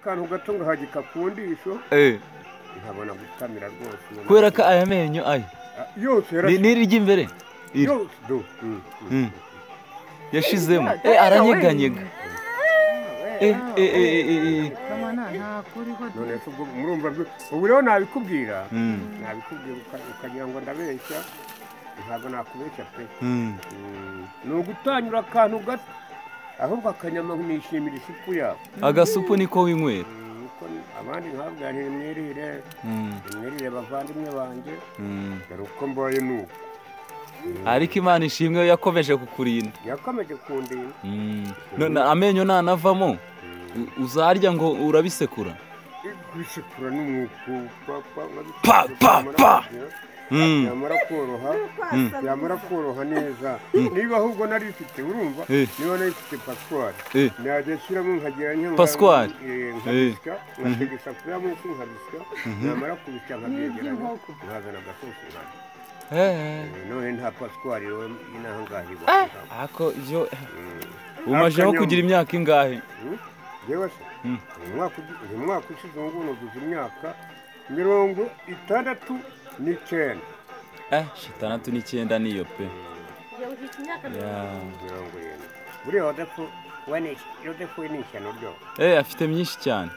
akantu gato ngahagika ku ndisho nkabona gutamira rwose kubera ko aya menyo aya yose n'iri ry'imbere yashizemo aranyeganyega none murumva ubu rero nabikubwira ukagira ngo ndabeshya ntabwo nakubeshya pe ni ugutanyura akantu gato ahubwo akanyama nishimira isupu yawe agasupu niko winywera abandi nkabwira ntimwirire bavandimwe banjye dore uko mbaye nuko ariko Imana ishimwe yakomeje kukurinda yakomeje kundinda none amenyo nanavamo uzarya ngo urabisekura kubisekura n'umwuko yamara koroha neza niba ahubwo nari mfite urumva niba nari mfite paswari najya nshyiramo nkagira paswari nkabisya ngatega isafuriya munsi nkabisya namara kubisya nkabyegeranya nkazana agasosi none nta paswari rero inaha ngaha iba ako ibyo umajeho kugira imyaka ingahe yewe se uyu mwaka ushize ubu ngubu nuzuza imyaka 69 69 niyo pe buriya yodefu we ni ishyano ryo afite myinshi cyane